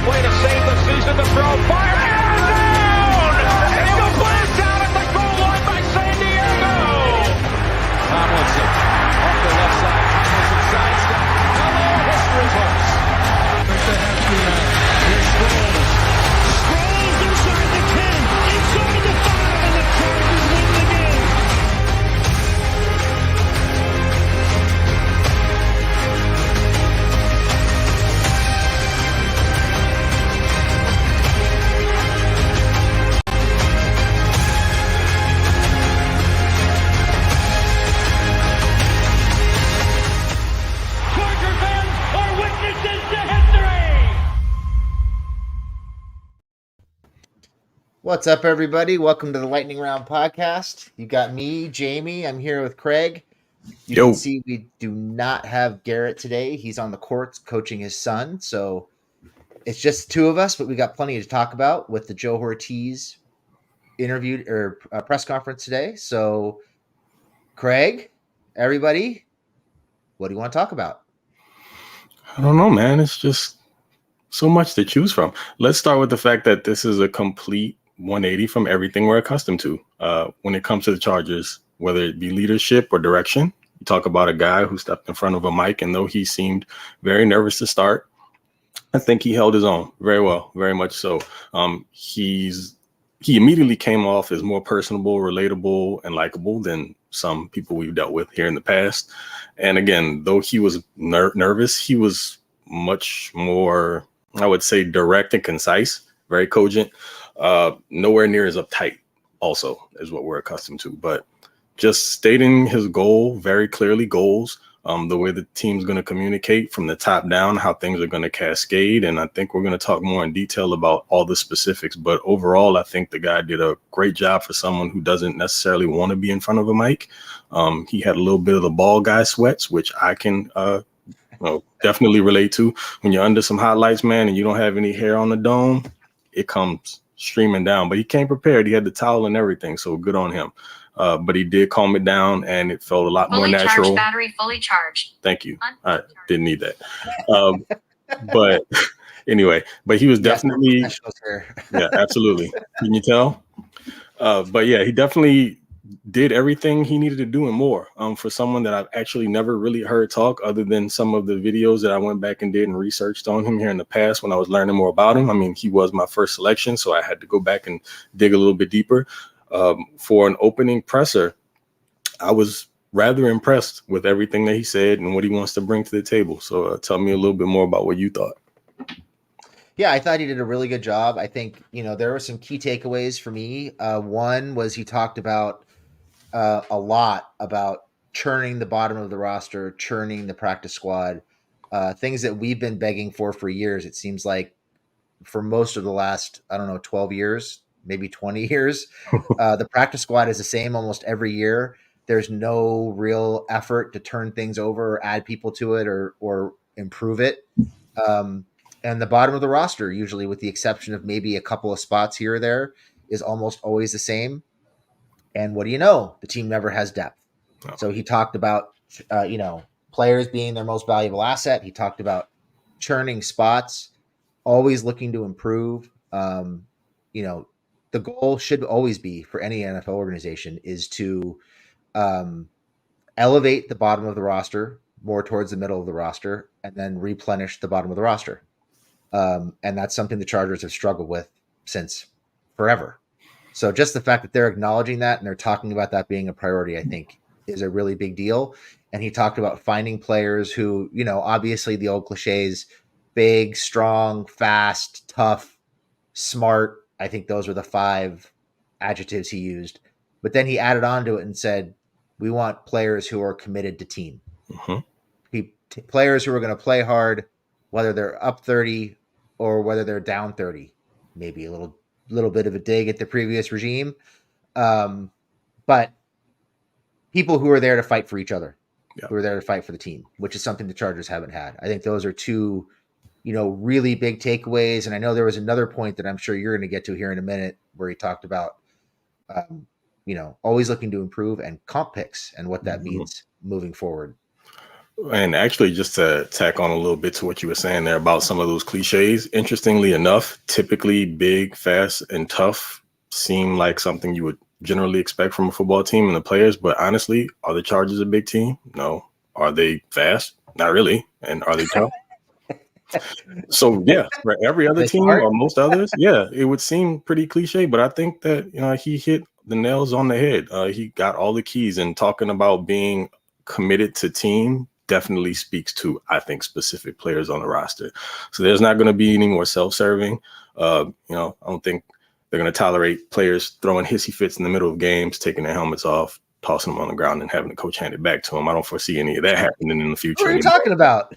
Way to save the season to throw. Fire down! Incomplete down at the goal line by San Diego. Tomlinson off the left side. Tomlinson sidestep. Hello, history books. First they have to here's Sproles. Sproles inside the 10, inside the 5, and the Chargers win the game. What's up, everybody? Welcome to the Lightning Round podcast. You got me, Jamie. I'm here with Craig. You can see we do not have Garrett today. He's on the courts coaching his son, so it's just two of us, but we got plenty to talk about with the Joe Hortiz interview or press conference today. So, Craig, everybody, what do you want to talk about? I don't know, man. It's just so much to choose from. Let's start with the fact that this is a complete 180 from everything we're accustomed to when it comes to the Chargers, whether it be leadership or direction. You talk about a guy who stepped in front of a mic, and though he seemed very nervous to start, I think he held his own very well, very much so. He immediately came off as more personable, relatable, and likable than some people we've dealt with here in the past. And again, though he was nervous, he was much more, I would say, direct and concise, very cogent. Nowhere near as uptight also is what we're accustomed to, but just stating his goal very clearly, goals, the way the team's going to communicate from the top down, how things are going to cascade. And I think we're going to talk more in detail about all the specifics, but overall, I think the guy did a great job for someone who doesn't necessarily want to be in front of a mic. He had a little bit of the ball guy sweats, which I can, definitely relate to. When you're under some hot lights, man, and you don't have any hair on the dome, it comes streaming down. But he came prepared. He had the towel and everything, so good on him. But he did calm it down, and it felt a lot more natural. Fully charged battery, fully charged. Thank you. I didn't need that. But anyway, but he was definitely, yeah, absolutely. Can you tell? But yeah, he definitely did everything he needed to do and more for someone that I've actually never really heard talk other than some of the videos that I went back and did and researched on him here in the past when I was learning more about him. I mean, he was my first selection, so I had to go back and dig a little bit deeper. For an opening presser, I was rather impressed with everything that he said and what he wants to bring to the table. So tell me a little bit more about what you thought. Yeah, I thought he did a really good job. I think, there were some key takeaways for me. One was he talked about a lot about churning the bottom of the roster, churning the practice squad, things that we've been begging for years. It seems like for most of the last, 12 years, maybe 20 years, the practice squad is the same almost every year. There's no real effort to turn things over or add people to it or improve it. And the bottom of the roster, usually with the exception of maybe a couple of spots here or there, is almost always the same. And what do you know? The team never has depth. Oh. So he talked about, players being their most valuable asset. He talked about churning spots, always looking to improve. The goal should always be for any NFL organization is to elevate the bottom of the roster more towards the middle of the roster and then replenish the bottom of the roster. And that's something the Chargers have struggled with since forever. So just the fact that they're acknowledging that and they're talking about that being a priority, I think, is a really big deal. And he talked about finding players who, obviously the old cliches, big, strong, fast, tough, smart. I think those were the 5 adjectives he used. But then he added on to it and said, we want players who are committed to team. Mm-hmm. Players who are going to play hard, whether they're up 30 or whether they're down 30. Maybe a little bit of a dig at the previous regime. But people who are there to fight for each other, who are there to fight for the team, which is something the Chargers haven't had. I think those are two, really big takeaways. And I know there was another point that I'm sure you're going to get to here in a minute where he talked about, always looking to improve and comp picks and what that means moving forward. And actually, just to tack on a little bit to what you were saying there about some of those cliches, interestingly enough, typically big, fast, and tough seem like something you would generally expect from a football team and the players. But honestly, are the Chargers a big team? No. Are they fast? Not really. And are they tough? So yeah, for every other team or most others, yeah, it would seem pretty cliche, but I think that he hit the nails on the head. He got all the keys, and talking about being committed to team definitely speaks to, I think, specific players on the roster. So there's not going to be any more self-serving. I don't think they're going to tolerate players throwing hissy fits in the middle of games, taking their helmets off, tossing them on the ground, and having the coach hand it back to them. I don't foresee any of that happening in the future. What are you talking about?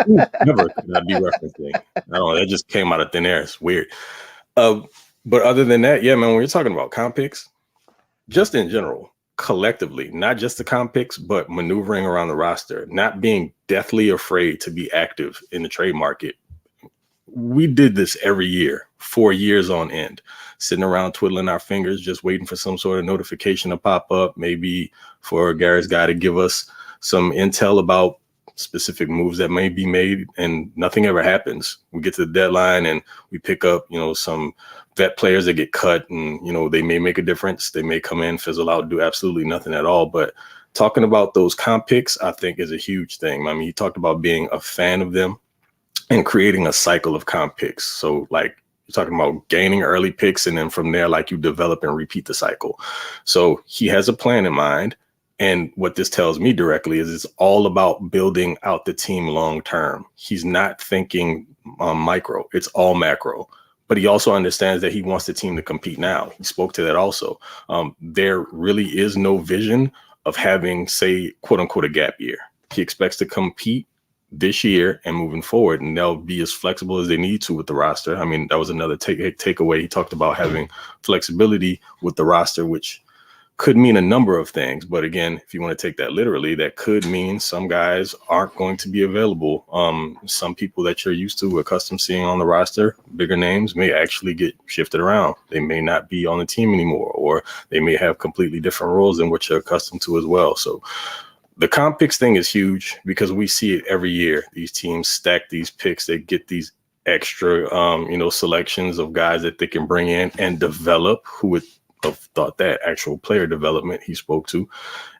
Never could I be referencing. I don't know. That just came out of thin air. It's weird. But other than that, yeah, man, when you're talking about comp picks, just in general, collectively, not just the comp picks, but maneuvering around the roster, not being deathly afraid to be active in the trade market. We did this every year, 4 years on end, sitting around twiddling our fingers, just waiting for some sort of notification to pop up, maybe for Garrett's guy to give us some intel about specific moves that may be made, and nothing ever happens. We get to the deadline and we pick up, some vet players that get cut, and, they may make a difference. They may come in, fizzle out, do absolutely nothing at all. But talking about those comp picks, I think is a huge thing. I mean, you talked about being a fan of them and creating a cycle of comp picks. So like you're talking about gaining early picks, and then from there, like, you develop and repeat the cycle. So he has a plan in mind. And what this tells me directly is it's all about building out the team long term. He's not thinking micro, it's all macro. But he also understands that he wants the team to compete now. He spoke to that also. There really is no vision of having, say, quote unquote, a gap year. He expects to compete this year and moving forward, and they'll be as flexible as they need to with the roster. I mean, that was another takeaway. He talked about having flexibility with the roster, which could mean a number of things. But again, if you want to take that literally, that could mean some guys aren't going to be available. Some people that you're used to, accustomed seeing on the roster, bigger names, may actually get shifted around. They may not be on the team anymore, or they may have completely different roles than what you're accustomed to as well. So the comp picks thing is huge because we see it every year. These teams stack these picks. They get these extra, selections of guys that they can bring in and develop, who would have thought that actual player development he spoke to,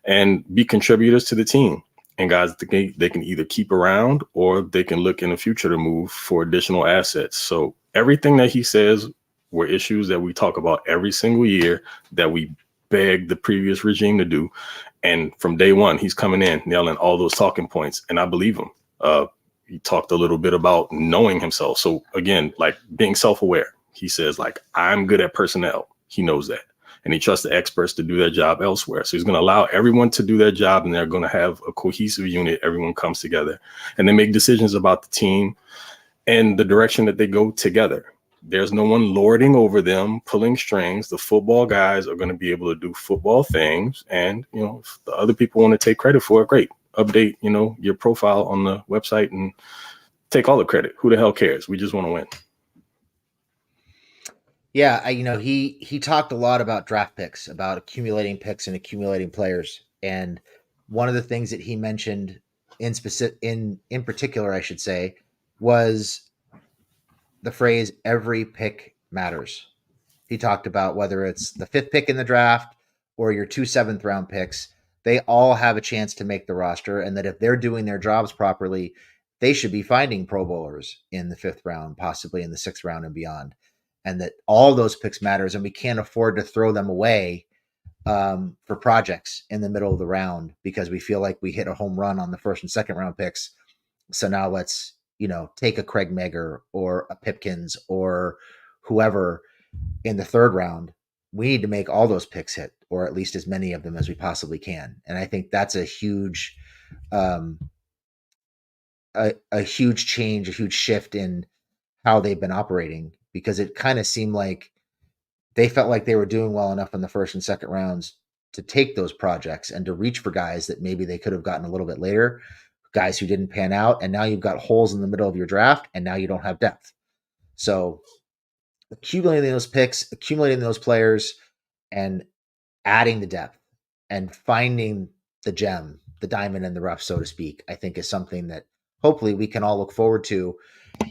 and be contributors to the team. And guys that they can either keep around, or they can look in the future to move for additional assets. So everything that he says were issues that we talk about every single year that we begged the previous regime to do. And from day one, he's coming in, nailing all those talking points. And I believe him. He talked a little bit about knowing himself. So again, like, being self-aware. He says, like, I'm good at personnel. He knows that. And he trusts the experts to do their job elsewhere. So he's going to allow everyone to do their job, and they're going to have a cohesive unit. Everyone comes together and they make decisions about the team and the direction that they go together. There's no one lording over them, pulling strings. The football guys are going to be able to do football things. And, if the other people want to take credit for it, great. Update, your profile on the website and take all the credit. Who the hell cares? We just want to win. Yeah, he talked a lot about draft picks, about accumulating picks and accumulating players. And one of the things that he mentioned in particular, I should say, was the phrase "every pick matters." He talked about whether it's the 5th pick in the draft or your 2 7th round picks, they all have a chance to make the roster, and that if they're doing their jobs properly, they should be finding Pro Bowlers in the 5th round, possibly in the 6th round and beyond. And that all those picks matters, and we can't afford to throw them away for projects in the middle of the round because we feel like we hit a home run on the 1st and 2nd round picks. So now let's, take a Craig Megger or a Pipkins or whoever in the 3rd round. We need to make all those picks hit, or at least as many of them as we possibly can. And I think that's a huge, a huge change, a huge shift in how they've been operating, because it kind of seemed like they felt like they were doing well enough in the 1st and 2nd rounds to take those projects and to reach for guys that maybe they could have gotten a little bit later, guys who didn't pan out. And now you've got holes in the middle of your draft, and now you don't have depth. So accumulating those picks, accumulating those players, and adding the depth and finding the gem the diamond in the rough, so to speak, I think is something that hopefully we can all look forward to,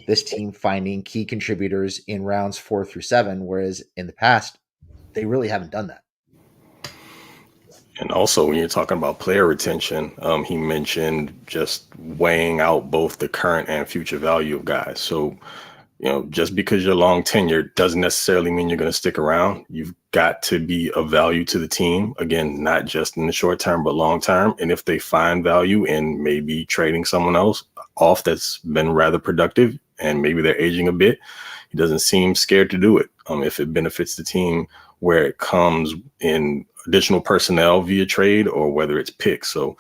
this team finding key contributors in rounds 4 through 7, whereas in the past, they really haven't done that. And also, when you're talking about player retention, he mentioned just weighing out both the current and future value of guys. So, just because you're long tenured doesn't necessarily mean you're going to stick around. You've got to be of value to the team. Again, not just in the short term, but long term. And if they find value in maybe trading someone else off that's been rather productive and maybe they're aging a bit, he doesn't seem scared to do it. If it benefits the team, where it comes in additional personnel via trade or whether it's picks. So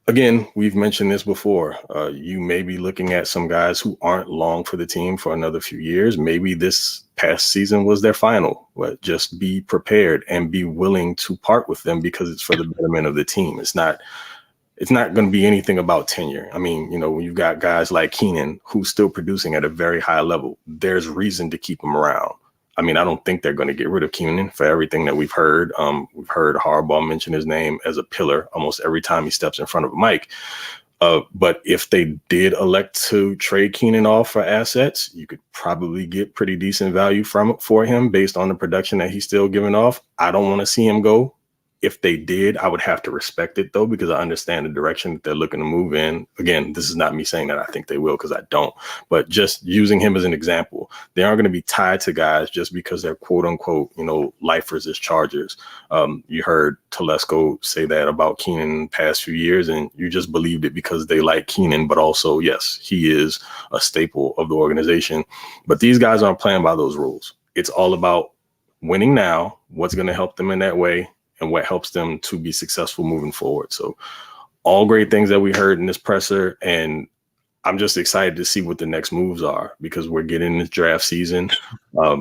again, we've mentioned this before. You may be looking at some guys who aren't long for the team for another few years. Maybe this past season was their final, but just be prepared and be willing to part with them because it's for the betterment of the team. It's not going to be anything about tenure. I mean, when you've got guys like Keenan who's still producing at a very high level, there's reason to keep him around. I mean, I don't think they're going to get rid of Keenan for everything that we've heard. We've heard Harbaugh mention his name as a pillar almost every time he steps in front of a mic. But if they did elect to trade Keenan off for assets, you could probably get pretty decent value for him based on the production that he's still giving off. I don't want to see him go. If they did, I would have to respect it, though, because I understand the direction that they're looking to move in. Again, this is not me saying that I think they will, because I don't. But just using him as an example, they aren't going to be tied to guys just because they're quote unquote, lifers as Chargers. You heard Telesco say that about Keenan in the past few years, and you just believed it because they like Keenan. But also, yes, he is a staple of the organization. But these guys aren't playing by those rules. It's all about winning now, what's going to help them in that way, and what helps them to be successful moving forward. So all great things that we heard in this presser. And I'm just excited to see what the next moves are, because we're getting this draft season. I've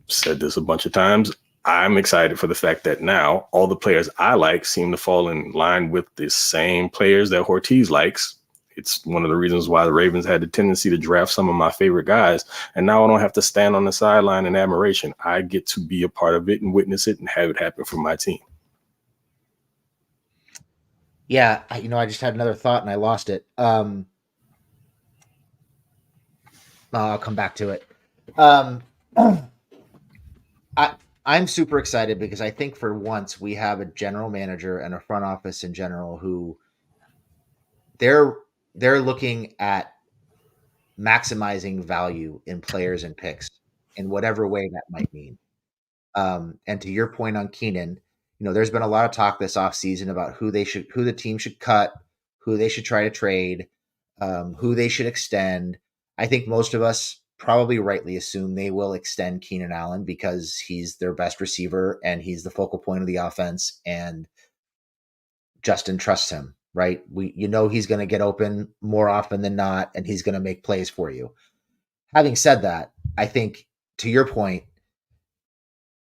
said this a bunch of times. I'm excited for the fact that now all the players I like seem to fall in line with the same players that Hortiz likes. It's one of the reasons why the Ravens had the tendency to draft some of my favorite guys. And now I don't have to stand on the sideline in admiration. I get to be a part of it and witness it and have it happen for my team. Yeah, I just had another thought and I lost it. I'll come back to it. I'm super excited because I think for once we have a general manager and a front office in general who they're looking at maximizing value in players and picks in whatever way that might mean. And to your point on Keenan, there's been a lot of talk this offseason about who the team should cut, who they should try to trade, who they should extend. I think most of us probably rightly assume they will extend Keenan Allen because he's their best receiver and he's the focal point of the offense, and Justin trusts him, right? He's going to get open more often than not, and he's going to make plays for you. Having said that, I think to your point,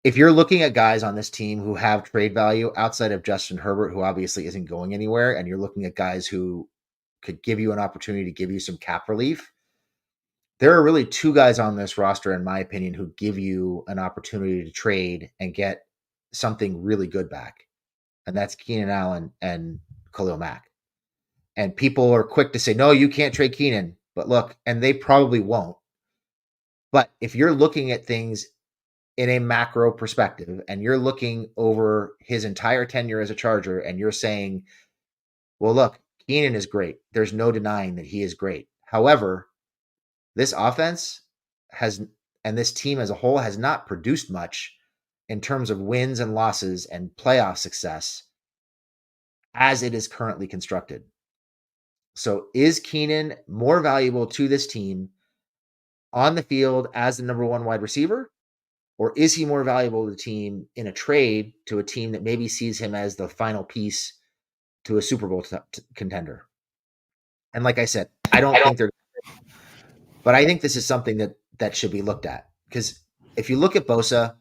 if you're looking at guys on this team who have trade value outside of Justin Herbert, who obviously isn't going anywhere, and you're looking at guys who could give you an opportunity to give you some cap relief, there are really two guys on this roster, in my opinion, who give you an opportunity to trade and get something really good back. And that's Keenan Allen and Khalil Mack. And people are quick to say, no, you can't trade Keenan. But look, and they probably won't. But if you're looking at things in a macro perspective and you're looking over his entire tenure as a Charger and you're saying, well, look, Keenan is great. There's no denying that he is great. However, this offense and this team as a whole has not produced much in terms of wins and losses and playoff success as it is currently constructed. So is Keenan more valuable to this team on the field as the number one wide receiver? Or is he more valuable to the team in a trade to a team that maybe sees him as the final piece to a Super Bowl contender? And like I said, I don't think they're, but I think this is something that should be looked at, because if you look at Bosa,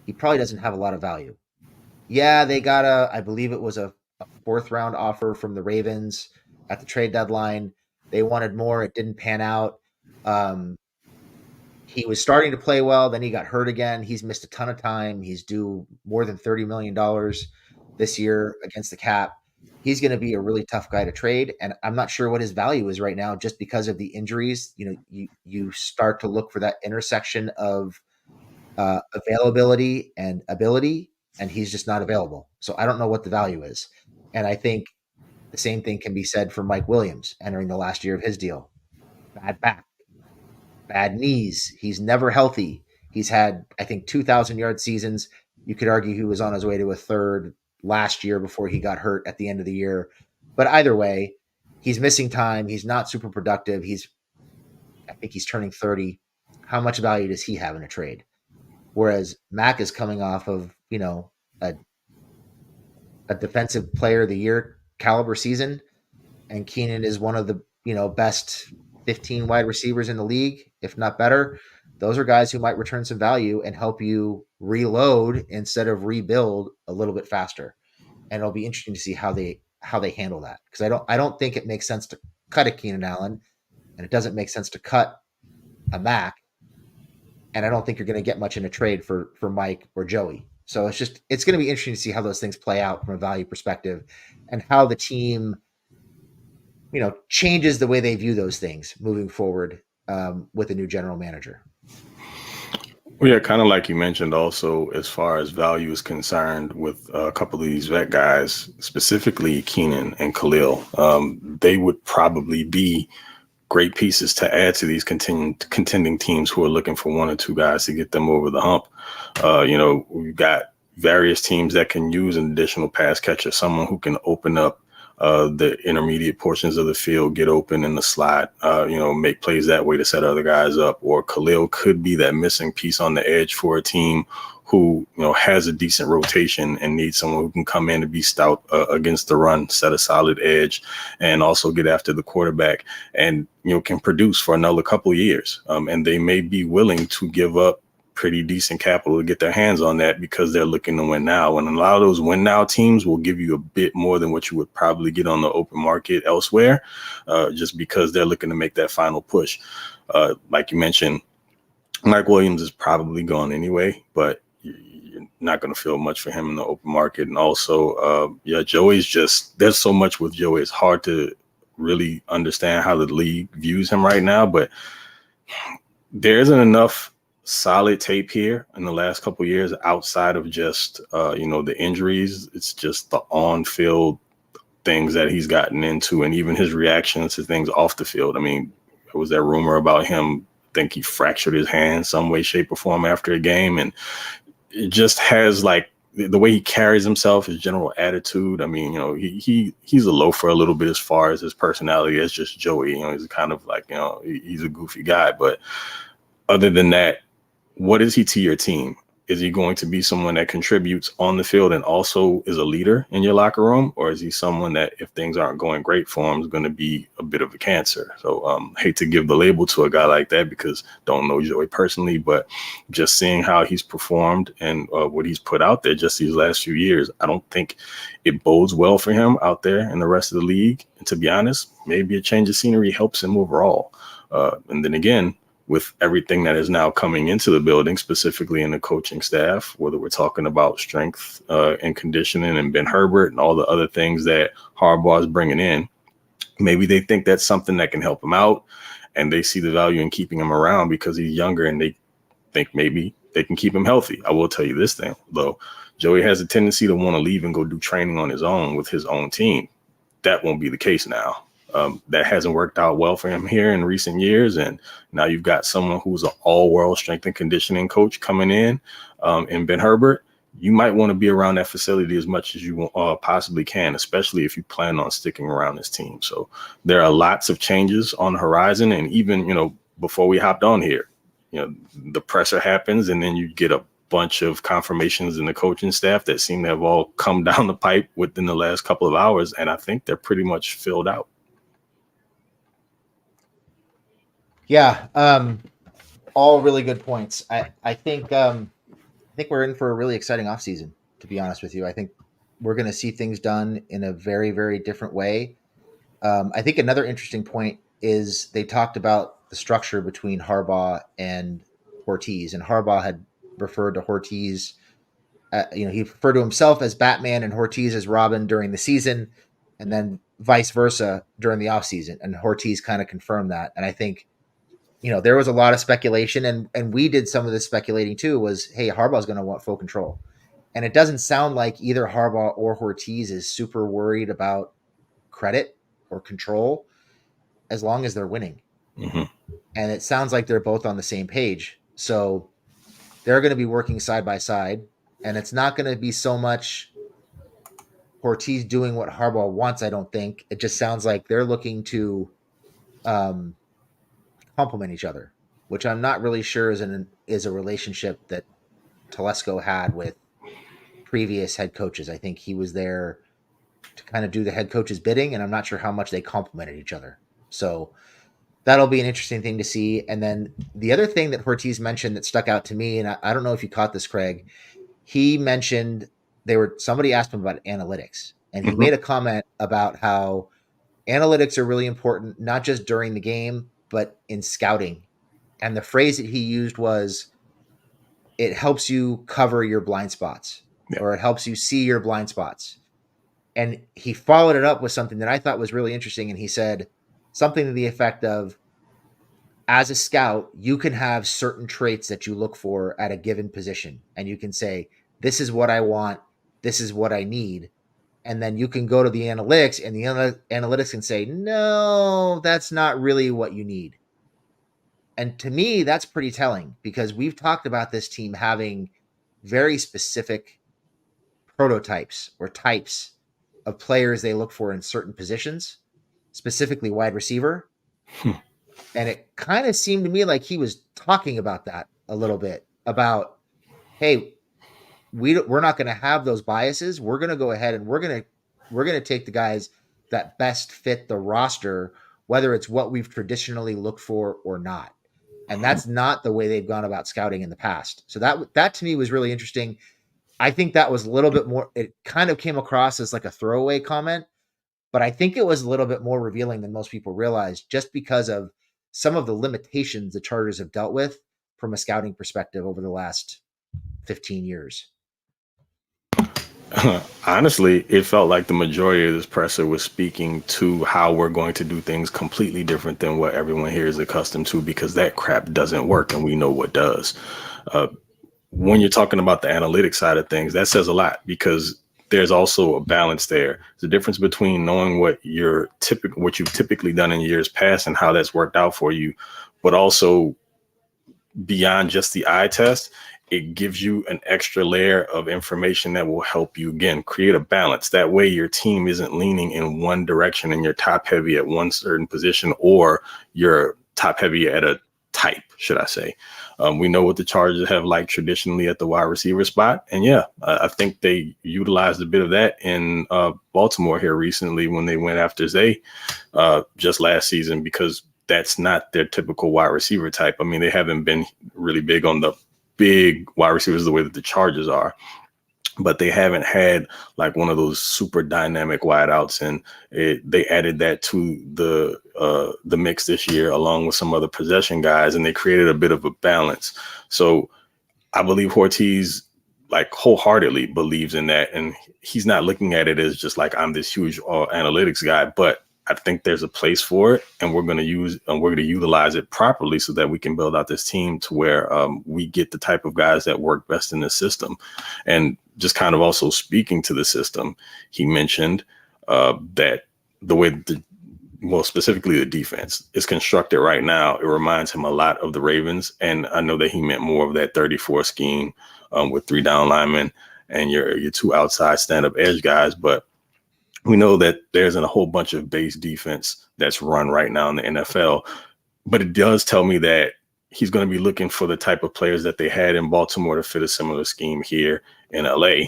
he probably doesn't have a lot of value. Yeah, they got I believe it was a 4th round offer from the Ravens at the trade deadline. They wanted more. It didn't pan out. He was starting to play well. Then he got hurt again. He's missed a ton of time. He's due more than $30 million this year against the cap. he's going to be a really tough guy to trade. And I'm not sure what his value is right now, just because of the injuries. You start to look for that intersection of availability and ability, and he's just not available. So I don't know what the value is. And I think the same thing can be said for Mike Williams entering the last year of his deal. Bad back, bad knees. He's never healthy. He's had, I think, 2,000-yard seasons. You could argue he was on his way to a third last year before he got hurt at the end of the year. But either way, he's missing time. He's not super productive. I think he's turning 30. How much value does he have in a trade? Whereas Mac is coming off of, a defensive player of the year caliber season, and Keenan is one of the, best 15 wide receivers in the league, if not better. Those are guys who might return some value and help you reload instead of rebuild a little bit faster. And it'll be interesting to see how they handle that, because I don't think it makes sense to cut a Keenan Allen, and it doesn't make sense to cut a Mac, and I don't think you're going to get much in a trade for Mike or Joey. So it's going to be interesting to see how those things play out from a value perspective, and how the team, changes the way they view those things moving forward with a new general manager. Well, yeah, kind of like you mentioned also, as far as value is concerned with a couple of these vet guys, specifically Keenan and Khalil, they would probably be great pieces to add to these contending teams who are looking for one or two guys to get them over the hump. We've got various teams that can use an additional pass catcher, someone who can open up the intermediate portions of the field, get open in the slot, make plays that way to set other guys up. Or Khalil could be that missing piece on the edge for a team who, has a decent rotation and needs someone who can come in to be stout against the run, set a solid edge, and also get after the quarterback, and, can produce for another couple of years. And they may be willing to give up pretty decent capital to get their hands on that, because they're looking to win now. And a lot of those win now teams will give you a bit more than what you would probably get on the open market elsewhere, just because they're looking to make that final push. Like you mentioned, Mike Williams is probably gone anyway, but you're not going to feel much for him in the open market. And also, Joey's there's so much with Joey. It's hard to really understand how the league views him right now, but there isn't enough solid tape here in the last couple of years outside of just the injuries. It's just the on-field things that he's gotten into, and even his reactions to things off the field. I mean, there was that rumor about him, I think he fractured his hand some way, shape, or form after a game, and it just has like the way he carries himself, his general attitude. I mean, he's a loafer a little bit as far as his personality as just Joey. He's kind of like, he's a goofy guy, but other than that, what is he to your team? Is he going to be someone that contributes on the field and also is a leader in your locker room? Or is he someone that, if things aren't going great for him, is going to be a bit of a cancer? So hate to give the label to a guy like that, because don't know Joey personally, but just seeing how he's performed and what he's put out there just these last few years, I don't think it bodes well for him out there in the rest of the league. And to be honest, maybe a change of scenery helps him overall. And then again, with everything that is now coming into the building, specifically in the coaching staff, whether we're talking about strength and conditioning and Ben Herbert and all the other things that Harbaugh is bringing in, maybe they think that's something that can help him out, and they see the value in keeping him around because he's younger, and they think maybe they can keep him healthy. I will tell you this thing, though. Joey has a tendency to want to leave and go do training on his own with his own team. That won't be the case now. That hasn't worked out well for him here in recent years. And now you've got someone who's an all-world strength and conditioning coach coming in Ben Herbert. You might want to be around that facility as much as you possibly can, especially if you plan on sticking around this team. So there are lots of changes on the horizon. And even, before we hopped on here, the presser happens, and then you get a bunch of confirmations in the coaching staff that seem to have all come down the pipe within the last couple of hours. And I think they're pretty much filled out. Yeah, all really good points. I think we're in for a really exciting offseason, to be honest with you. I think we're going to see things done in a very, very different way. I think another interesting point is they talked about the structure between Harbaugh and Hortiz, and Harbaugh had referred to Hortiz, he referred to himself as Batman and Hortiz as Robin during the season. and then vice versa during the offseason. And Hortiz kind of confirmed that. And I think, there was a lot of speculation, and we did some of this speculating too, was, hey, Harbaugh's going to want full control. And it doesn't sound like either Harbaugh or Hortiz is super worried about credit or control as long as they're winning. Mm-hmm. And it sounds like they're both on the same page. So they're going to be working side by side, and it's not going to be so much Hortiz doing what Harbaugh wants, I don't think. It just sounds like they're looking to complement each other, which I'm not really sure is a relationship that Telesco had with previous head coaches. I think he was there to kind of do the head coach's bidding, and I'm not sure how much they complemented each other. So that'll be an interesting thing to see. And then the other thing that Hortiz mentioned that stuck out to me, and I don't know if you caught this, Craig, he mentioned somebody asked him about analytics, and he made a comment about how analytics are really important, not just during the game, but in scouting. And the phrase that he used was, it helps you cover your blind spots, or it helps you see your blind spots. And he followed it up with something that I thought was really interesting. And he said something to the effect of, as a scout, you can have certain traits that you look for at a given position. And you can say, this is what I want. This is what I need. And then you can go to the analytics, and the analytics can say, no, that's not really what you need. And to me, that's pretty telling, because we've talked about this team having very specific prototypes or types of players they look for in certain positions, specifically wide receiver. And it kind of seemed to me like he was talking about that a little bit, about, hey, we're not going to have those biases. We're going to go ahead and we're going to take the guys that best fit the roster, whether it's what we've traditionally looked for or not. And that's not the way they've gone about scouting in the past. So that to me was really interesting. I think that was a little bit more, it kind of came across as like a throwaway comment, but I think it was a little bit more revealing than most people realized, just because of some of the limitations the Chargers have dealt with from a scouting perspective over the last 15 years. Honestly, it felt like the majority of this presser was speaking to how we're going to do things completely different than what everyone here is accustomed to, because that crap doesn't work and we know what does. When you're talking about the analytics side of things, that says a lot, because there's also a balance there. There's a difference between knowing what you've typically done in years past and how that's worked out for you, but also beyond just the eye test, it gives you an extra layer of information that will help you, again, create a balance. That way your team isn't leaning in one direction and you're top heavy at one certain position, or you're top heavy at a type, should I say. We know what the Chargers have liked traditionally at the wide receiver spot. And yeah, I think they utilized a bit of that in Baltimore here recently when they went after Zay just last season, because that's not their typical wide receiver type. I mean, they haven't been really big on the big wide receivers the way that the Chargers are, but they haven't had like one of those super dynamic wideouts, and they added that to the mix this year along with some other possession guys, and they created a bit of a balance. So I believe Hortiz like wholeheartedly believes in that, and he's not looking at it as just like, I'm this huge analytics guy, but I think there's a place for it, and we're going to utilize it properly so that we can build out this team to where we get the type of guys that work best in the system. And just kind of also speaking to the system, he mentioned that the way specifically the defense is constructed right now, it reminds him a lot of the Ravens. And I know that he meant more of that 34 scheme with 3 down linemen and your 2 outside stand-up edge guys, but we know that there's a whole bunch of base defense that's run right now in the NFL, but it does tell me that he's going to be looking for the type of players that they had in Baltimore to fit a similar scheme here in LA.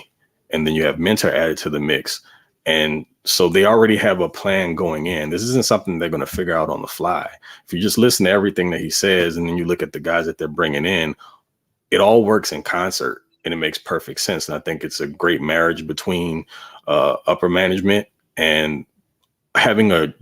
And then you have Mentor added to the mix. And so they already have a plan going in. This isn't something they're going to figure out on the fly. If you just listen to everything that he says, and then you look at the guys that they're bringing in, it all works in concert. And it makes perfect sense. And I think it's a great marriage between upper management and having a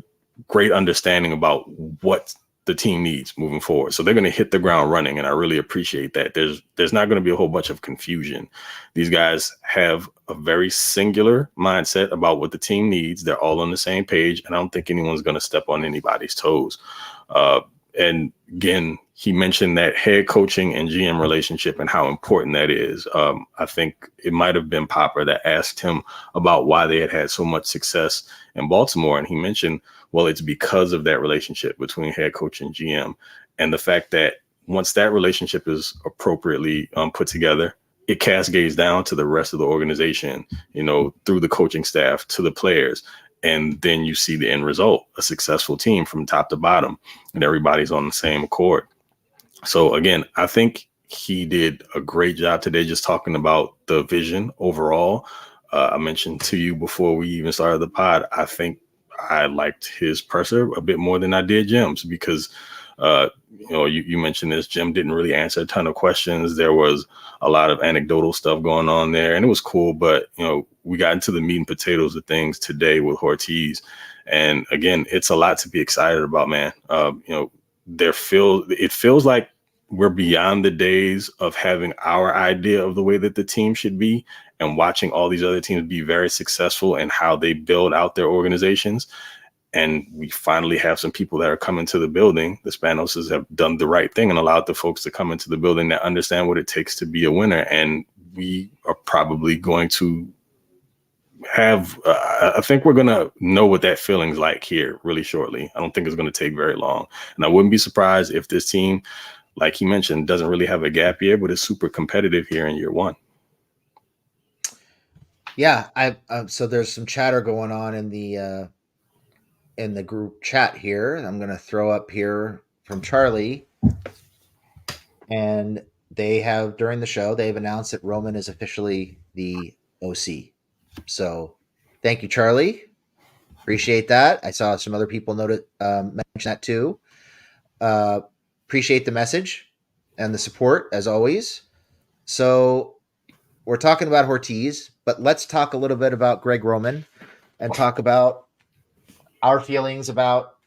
great understanding about what the team needs moving forward. So they're going to hit the ground running, and I really appreciate that. There's not going to be a whole bunch of confusion. These guys have a very singular mindset about what the team needs. They're all on the same page, and I don't think anyone's going to step on anybody's toes. And again, he mentioned that head coaching and GM relationship and how important that is. I think it might have been Popper that asked him about why they had so much success in Baltimore. And he mentioned, well, it's because of that relationship between head coach and GM, and the fact that once that relationship is appropriately put together, it cascades down to the rest of the organization, through the coaching staff to the players. And then you see the end result, a successful team from top to bottom, and everybody's on the same accord. So again, I think he did a great job today just talking about the vision overall. I mentioned to you before we even started the pod, I think I liked his presser a bit more than I did Jim's, because you mentioned this. Jim didn't really answer a ton of questions. There was a lot of anecdotal stuff going on there, and it was cool. But, we got into the meat and potatoes of things today with Hortiz. And again, it's a lot to be excited about, man. It feels like we're beyond the days of having our idea of the way that the team should be and watching all these other teams be very successful in how they build out their organizations. And we finally have some people that are coming to the building. The Spanoses have done the right thing and allowed the folks to come into the building that understand what it takes to be a winner. And we are probably going to have, I think we're going to know what that feeling's like here really shortly. I don't think it's going to take very long. And I wouldn't be surprised if this team, like he mentioned, doesn't really have a gap year, but is super competitive here in year one. Yeah. So there's some chatter going on in the group chat here. I'm going to throw up here from Charlie. And they have, during the show, they've announced that Roman is officially the OC. So thank you, Charlie. Appreciate that. I saw some other people mention that too. Appreciate the message and the support as always. So we're talking about Hortiz, but let's talk a little bit about Greg Roman and talk about our feelings about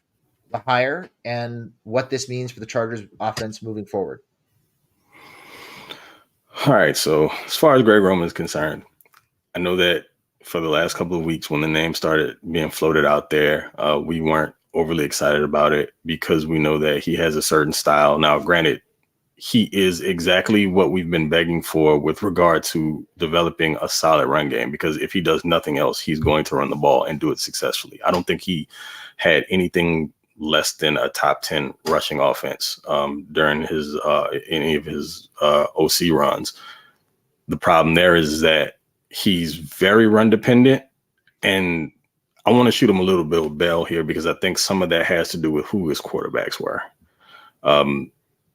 the hire and what this means for the Chargers offense moving forward. All right. So as far as Greg Roman is concerned, I know that for the last couple of weeks when the name started being floated out there, we weren't overly excited about it because we know that he has a certain style. Now, granted, he is exactly what we've been begging for with regard to developing a solid run game, because if he does nothing else, he's going to run the ball and do it successfully. I don't think he had anything less than a top 10 rushing offense during his any of his OC runs. The problem there is that he's very run dependent, and I want to shoot him a little bit of bell here because I think some of that has to do with who his quarterbacks were.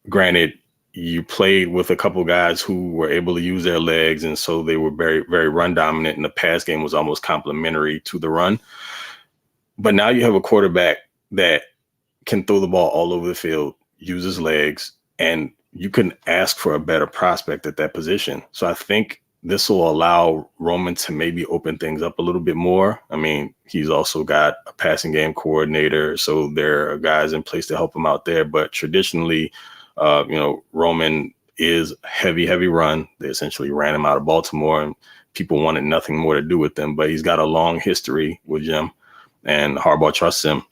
Granted, you played with a couple guys who were able to use their legs, and so they were very, very run dominant, and the pass game was almost complementary to the run. But now you have a quarterback that can throw the ball all over the field, use his legs, and you couldn't ask for a better prospect at that position. So I think this will allow Roman to maybe open things up a little bit more. I mean, he's also got a passing game coordinator, so there are guys in place to help him out there. But traditionally, Roman is heavy run. They essentially ran him out of Baltimore, and people wanted nothing more to do with him. But he's got a long history with Jim, and Harbaugh trusts him.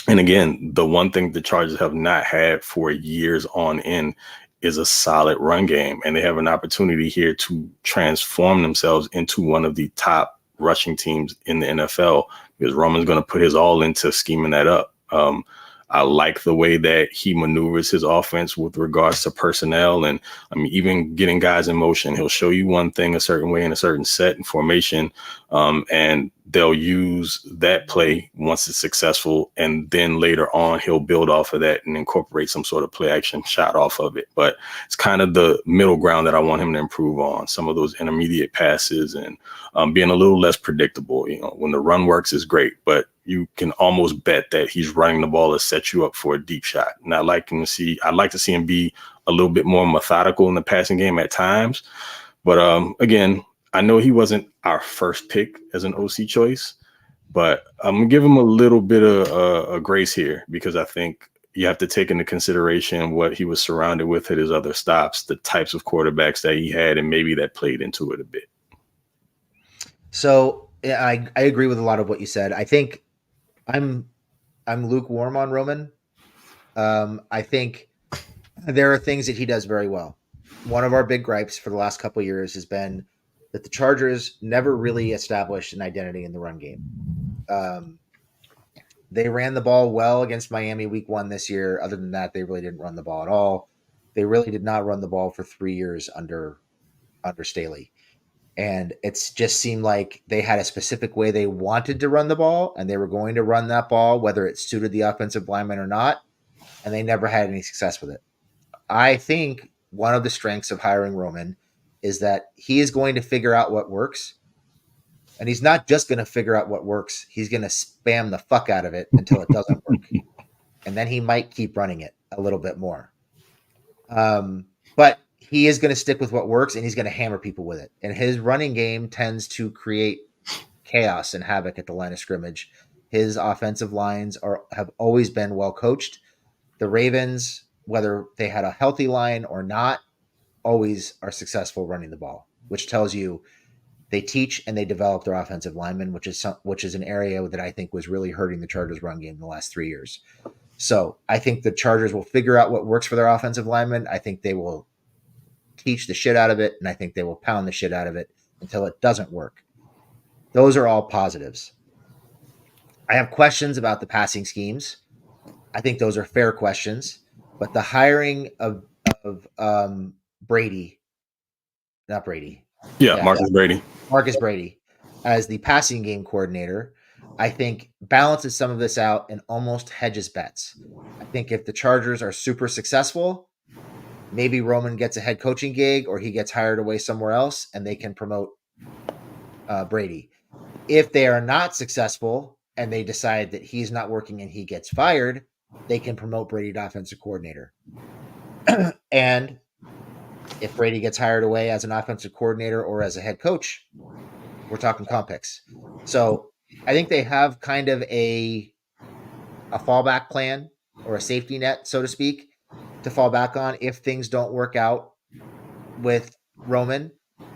And again, the one thing the Chargers have not had for years on end is a solid run game. And they have an opportunity here to transform themselves into one of the top rushing teams in the NFL, because Roman's going to put his all into scheming that up. I like the way that he maneuvers his offense with regards to personnel. And I mean, even getting guys in motion, he'll show you one thing a certain way in a certain set and formation. And they'll use that play once it's successful. And then later on, he'll build off of that and incorporate some sort of play action shot off of it. But it's kind of the middle ground that I want him to improve on, some of those intermediate passes and being a little less predictable. When the run works is great, but you can almost bet that he's running the ball to set you up for a deep shot. And I'd like to see him be a little bit more methodical in the passing game at times. But again, I know he wasn't our first pick as an OC choice, but I'm going to give him a little bit of a grace here, because I think you have to take into consideration what he was surrounded with at his other stops, the types of quarterbacks that he had, and maybe that played into it a bit. So yeah, I agree with a lot of what you said. I think I'm lukewarm on Roman. I think there are things that he does very well. One of our big gripes for the last couple of years has been that the Chargers never really established an identity in the run game. They ran the ball well against Miami week 1 this year. Other than that, they really didn't run the ball at all. They really did not run the ball for 3 years under Staley. And it's just seemed like they had a specific way they wanted to run the ball, and they were going to run that ball, whether it suited the offensive lineman or not, and they never had any success with it. I think one of the strengths of hiring Roman is that he is going to figure out what works, and he's not just going to figure out what works. He's going to spam the fuck out of it until it doesn't work, and then he might keep running it a little bit more. But he is going to stick with what works, and he's going to hammer people with it. And his running game tends to create chaos and havoc at the line of scrimmage. His offensive lines have always been well coached. The Ravens, whether they had a healthy line or not, always are successful running the ball, which tells you they teach and they develop their offensive linemen, which is an area that I think was really hurting the Chargers' run game in the last 3 years. So I think the Chargers will figure out what works for their offensive linemen. I think they will teach the shit out of it, and I think they will pound the shit out of it until it doesn't work. Those are all positives. I have questions about the passing schemes. I think those are fair questions, but the hiring of Brady, not Brady. Yeah, Marcus Brady as the passing game coordinator, I think balances some of this out and almost hedges bets. I think if the Chargers are super successful, maybe Roman gets a head coaching gig or he gets hired away somewhere else and they can promote Brady. If they are not successful and they decide that he's not working and he gets fired, they can promote Brady to offensive coordinator. And if Brady gets hired away as an offensive coordinator or as a head coach, we're talking comp picks. So I think they have kind of a fallback plan or a safety net, so to speak, to fall back on if things don't work out with Roman.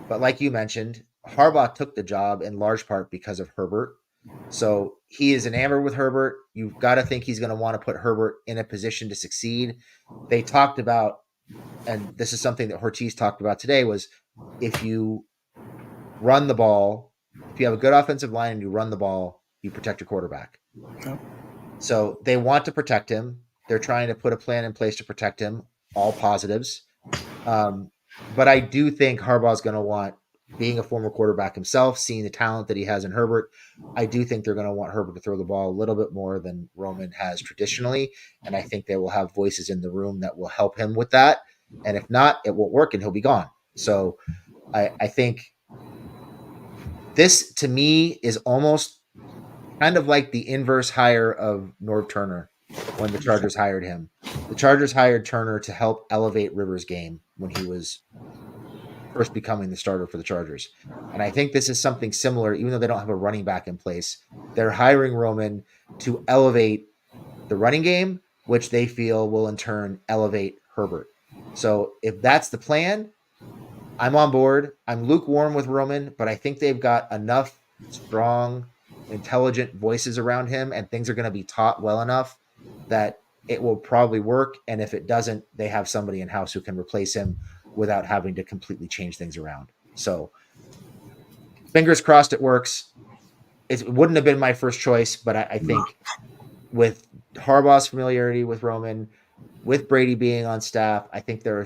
But like you mentioned, Harbaugh took the job in large part because of Herbert. So he is enamored with Herbert. You've got to think he's going to want to put Herbert in a position to succeed. They talked about, and this is something that Hortiz talked about today, was if you run the ball, if you have a good offensive line and you run the ball, you protect your quarterback. Okay. So they want to protect him. They're trying to put a plan in place to protect him, all positives. But I do think Harbaugh's going to want, being a former quarterback himself, seeing the talent that he has in Herbert, I do think they're going to want Herbert to throw the ball a little bit more than Roman has traditionally. And I think they will have voices in the room that will help him with that. And if not, it won't work and he'll be gone. So I think this, to me, is almost kind of like the inverse hire of Norv Turner when the Chargers hired him. The Chargers hired Turner to help elevate Rivers' game when he was first becoming the starter for the Chargers. And I think this is something similar, even though they don't have a running back in place. They're hiring Roman to elevate the running game, which they feel will in turn elevate Herbert. So if that's the plan, I'm on board. I'm lukewarm with Roman, but I think they've got enough strong, intelligent voices around him, and things are going to be taught well enough that it will probably work. And if it doesn't, they have somebody in-house who can replace him without having to completely change things around. So fingers crossed it works. It wouldn't have been my first choice, but I think with Harbaugh's familiarity with Roman, with Brady being on staff, I think there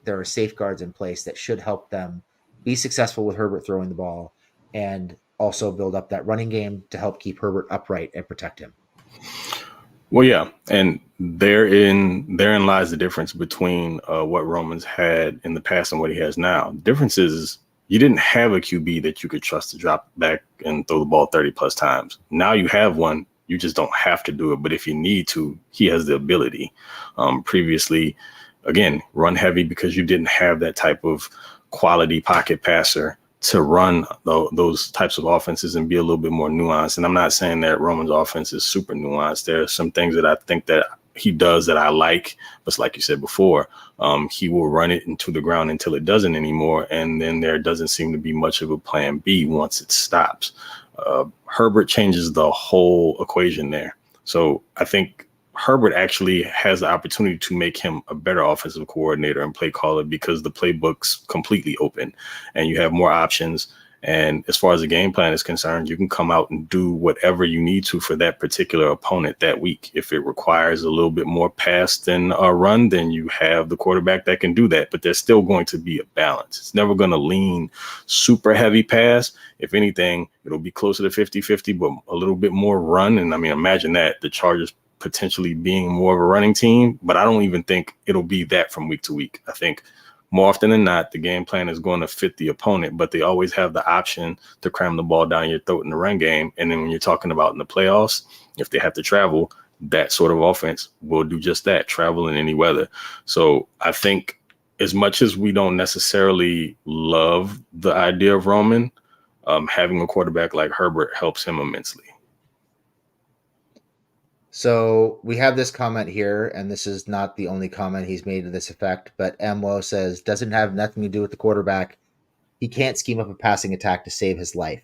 are safeguards in place that should help them be successful with Herbert throwing the ball and also build up that running game to help keep Herbert upright and protect him. Well, yeah, and therein lies the difference between what Roman's had in the past and what he has now. The difference is you didn't have a QB that you could trust to drop back and throw the ball 30 plus times. Now you have one. You just don't have to do it. But if you need to, he has the ability. Previously, again, run heavy because you didn't have that type of quality pocket passer to run those types of offenses and be a little bit more nuanced. And I'm not saying that Roman's offense is super nuanced. There are some things that I think that he does that I like. But like you said before, he will run it into the ground until it doesn't anymore. And then there doesn't seem to be much of a plan B once it stops. Herbert changes the whole equation there. So I think Herbert actually has the opportunity to make him a better offensive coordinator and play caller because the playbook's completely open and you have more options. And as far as the game plan is concerned, you can come out and do whatever you need to for that particular opponent that week. If it requires a little bit more pass than a run, then you have the quarterback that can do that. But there's still going to be a balance. It's never going to lean super heavy pass. If anything, it'll be closer to 50-50, but a little bit more run. And I mean, imagine that, the Chargers potentially being more of a running team, but I don't even think it'll be that from week to week. I think more often than not, the game plan is going to fit the opponent, but they always have the option to cram the ball down your throat in the run game. And then when you're talking about in the playoffs, if they have to travel, that sort of offense will do just that, travel in any weather. So I think as much as we don't necessarily love the idea of Roman, having a quarterback like Herbert helps him immensely. So we have this comment here, and this is not the only comment he's made to this effect, but MWO says, doesn't have nothing to do with the quarterback. He can't scheme up a passing attack to save his life.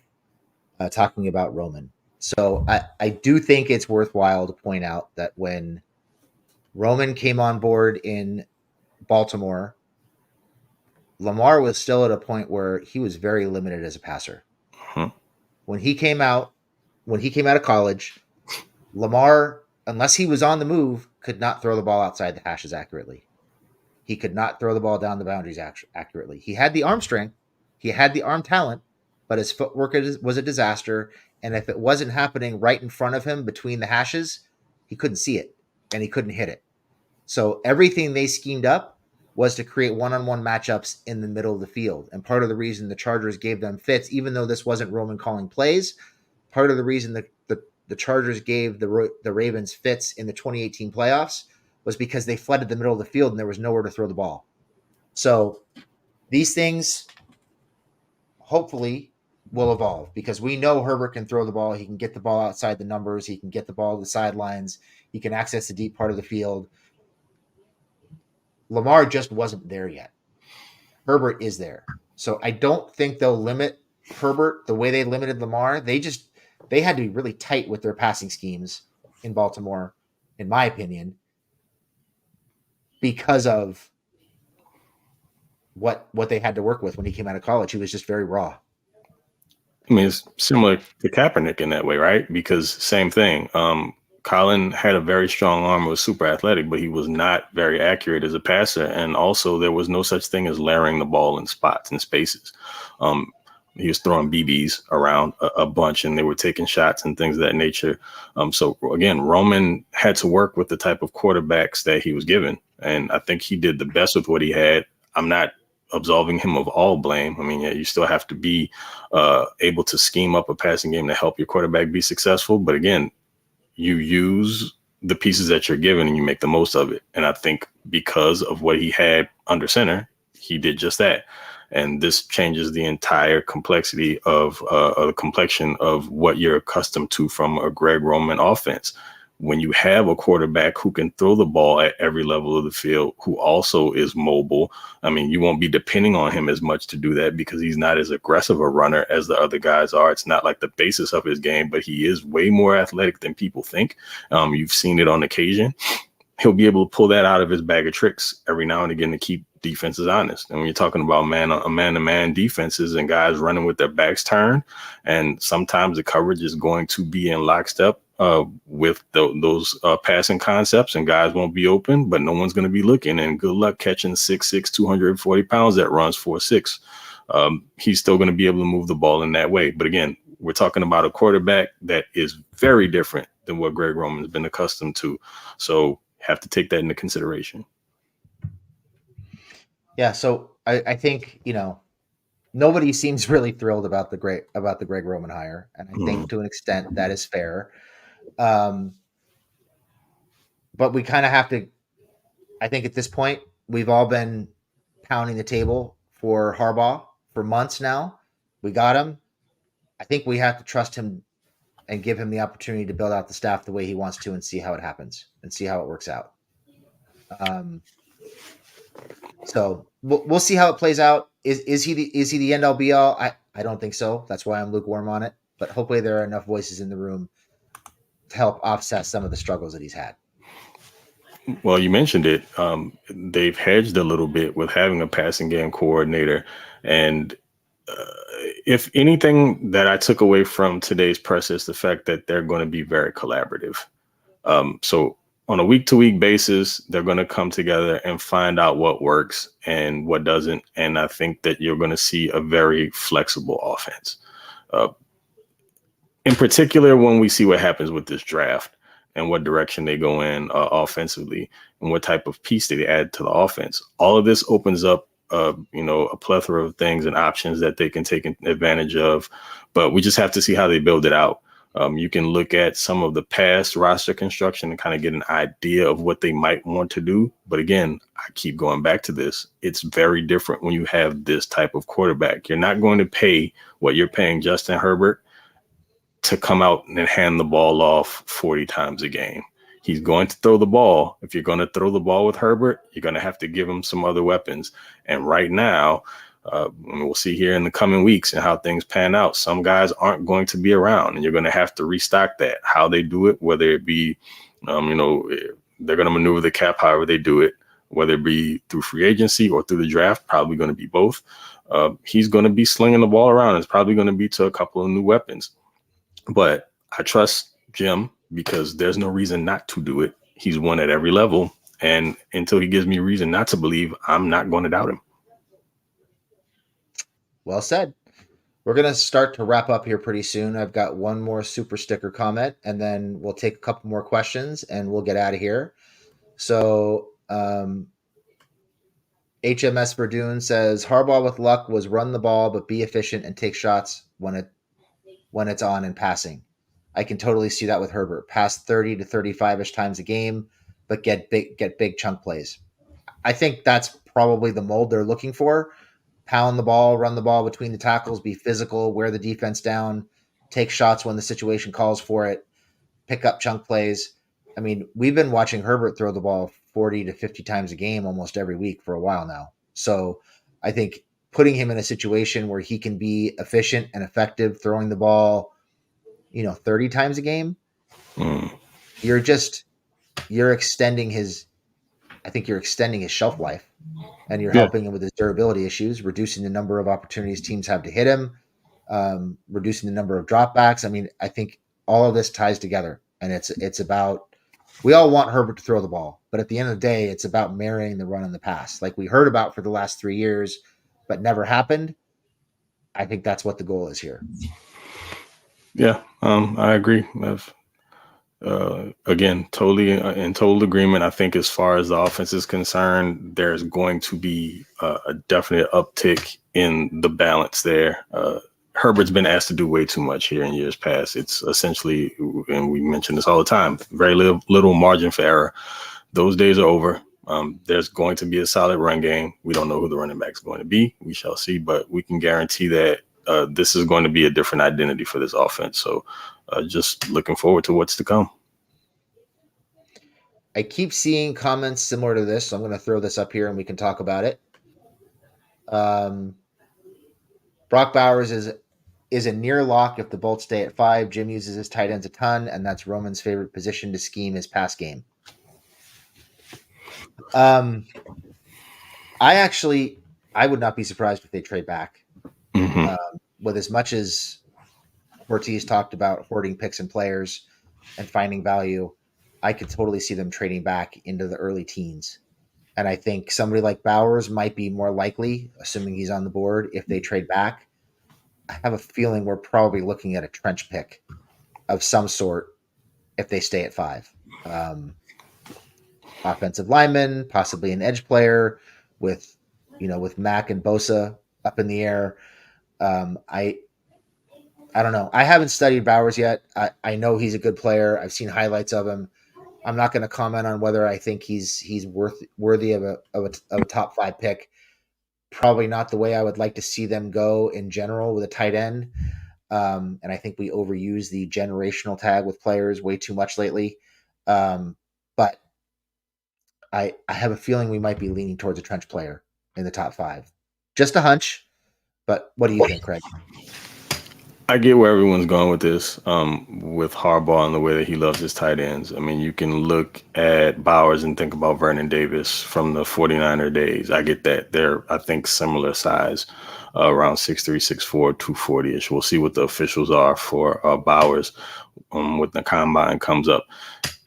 Talking about Roman. So I do think it's worthwhile to point out that when Roman came on board in Baltimore, Lamar was still at a point where he was very limited as a passer. When he came out of college, Lamar, unless he was on the move, could not throw the ball outside the hashes accurately. He could not throw the ball down the boundaries accurately. He had the arm strength. He had the arm talent, but his footwork was a disaster. And if it wasn't happening right in front of him between the hashes, he couldn't see it and he couldn't hit it. So everything they schemed up was to create one-on-one matchups in the middle of the field. And part of the reason the Chargers gave them fits, even though this wasn't Roman calling plays, part of the reason the Chargers gave the Ravens fits in the 2018 playoffs was because they flooded the middle of the field and there was nowhere to throw the ball. So these things hopefully will evolve because we know Herbert can throw the ball. He can get the ball outside the numbers. He can get the ball to the sidelines. He can access the deep part of the field. Lamar just wasn't there yet. Herbert is there. So I don't think they'll limit Herbert the way they limited Lamar. They had to be really tight with their passing schemes in Baltimore, in my opinion, because of what they had to work with when he came out of college. He was just very raw. I mean, it's similar to Kaepernick in that way, right? Because same thing. Colin had a very strong arm, was super athletic, but he was not very accurate as a passer. And also there was no such thing as layering the ball in spots and spaces. He was throwing BBs around a bunch and they were taking shots and things of that nature. So again, Roman had to work with the type of quarterbacks that he was given. And I think he did the best with what he had. I'm not absolving him of all blame. I mean, yeah, you still have to be able to scheme up a passing game to help your quarterback be successful. But again, you use the pieces that you're given and you make the most of it. And I think because of what he had under center, he did just that. And this changes the entire complexity of the complexion of what you're accustomed to from a Greg Roman offense. When you have a quarterback who can throw the ball at every level of the field, who also is mobile, I mean, you won't be depending on him as much to do that because he's not as aggressive a runner as the other guys are. It's not like the basis of his game, but he is way more athletic than people think. You've seen it on occasion. He'll be able to pull that out of his bag of tricks every now and again to keep defenses honest. And when you're talking about man-to-man defenses and guys running with their backs turned, and sometimes the coverage is going to be in lockstep with those passing concepts, and guys won't be open, but no one's going to be looking. And good luck catching 6'6", 240 pounds that runs 4.6. He's still going to be able to move the ball in that way. But again, we're talking about a quarterback that is very different than what Greg Roman's been accustomed to. So have to take that into consideration. Yeah, so I think, nobody seems really thrilled about the Greg Roman hire, and I think to an extent that is fair. But we kind of have to. I think at this point we've all been pounding the table for Harbaugh for months now. We got him. I think we have to trust him and give him the opportunity to build out the staff the way he wants to and see how it happens and see how it works out. So we'll see how it plays out. Is he the end all be all? I don't think so. That's why I'm lukewarm on it. But hopefully there are enough voices in the room to help offset some of the struggles that he's had. Well, you mentioned it. They've hedged a little bit with having a passing game coordinator. And if anything that I took away from today's press is the fact that they're going to be very collaborative. So on a week-to-week basis, they're going to come together and find out what works and what doesn't. And I think that you're going to see a very flexible offense. In particular, when we see what happens with this draft and what direction they go in offensively and what type of piece they add to the offense, all of this opens up, a plethora of things and options that they can take advantage of. But we just have to see how they build it out. You can look at some of the past roster construction and kind of get an idea of what they might want to do. But again, I keep going back to this. It's very different when you have this type of quarterback. You're not going to pay what you're paying Justin Herbert to come out and hand the ball off 40 times a game. He's going to throw the ball. If you're going to throw the ball with Herbert, you're going to have to give him some other weapons. And right now, we'll see here in the coming weeks and how things pan out. Some guys aren't going to be around, and you're going to have to restock that. How they do it, whether it be, they're going to maneuver the cap however they do it, whether it be through free agency or through the draft, probably going to be both. He's going to be slinging the ball around. It's probably going to be to a couple of new weapons. But I trust Jim because there's no reason not to do it. He's won at every level. And until he gives me reason not to believe, I'm not going to doubt him. Well said. We're going to start to wrap up here pretty soon. I've got one more super sticker comment, and then we'll take a couple more questions and we'll get out of here. So HMS Verdun says, Harbaugh with luck was run the ball, but be efficient and take shots when it's on and passing. I can totally see that with Herbert. Pass 30 to 35-ish times a game, but get big chunk plays. I think that's probably the mold they're looking for. Pound the ball, run the ball between the tackles, be physical, wear the defense down, take shots when the situation calls for it, pick up chunk plays. I mean, we've been watching Herbert throw the ball 40 to 50 times a game almost every week for a while now. So I think putting him in a situation where he can be efficient and effective throwing the ball, 30 times a game, you're extending his shelf life, and you're helping him with his durability issues, reducing the number of opportunities teams have to hit him, reducing the number of dropbacks. I mean, I think all of this ties together, and it's about, we all want Herbert to throw the ball, but at the end of the day, it's about marrying the run and the pass, like we heard about for the last 3 years, but never happened. I think that's what the goal is here. Yeah, I agree. Again, totally in total agreement. I think as far as the offense is concerned, there's going to be a definite uptick in the balance there. Herbert's been asked to do way too much here in years past. It's essentially, and we mention this all the time, very little margin for error. Those days are over. There's going to be a solid run game. We don't know who the running back is going to be. We shall see, but we can guarantee that this is going to be a different identity for this offense. So just looking forward to what's to come. I keep seeing comments similar to this, so I'm going to throw this up here and we can talk about it. Brock Bowers is a near lock if the Bolts stay at 5. Jim uses his tight ends a ton, and that's Roman's favorite position to scheme his pass game. I would not be surprised if they trade back. With as much as Hortiz talked about hoarding picks and players and finding value, I could totally see them trading back into the early teens. And I think somebody like Bowers might be more likely, assuming he's on the board, if they trade back. I have a feeling we're probably looking at a trench pick of some sort if they stay at 5. Offensive lineman, possibly an edge player with Mack and Bosa up in the air. I don't know. I haven't studied Bowers yet. I know he's a good player. I've seen highlights of him. I'm not going to comment on whether I think he's worthy of a top 5 pick. Probably not the way I would like to see them go in general with a tight end. And I think we overuse the generational tag with players way too much lately. But I have a feeling we might be leaning towards a trench player in the top 5. Just a hunch, but what do you think, Craig? I get where everyone's going with this, with Harbaugh and the way that he loves his tight ends. I mean, you can look at Bowers and think about Vernon Davis from the 49er days. I get that. They're, I think, similar size, around 6'3", 6'4", 240-ish. We'll see what the officials are for Bowers when the combine comes up.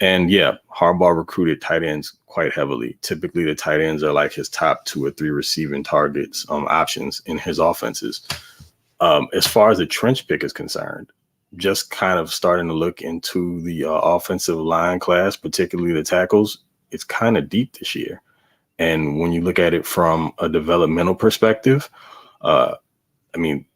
And yeah, Harbaugh recruited tight ends quite heavily. Typically, the tight ends are like his top 2 or 3 receiving targets, options in his offenses. As far as the trench pick is concerned, just kind of starting to look into the offensive line class, particularly the tackles, it's kind of deep this year. And when you look at it from a developmental perspective, I mean,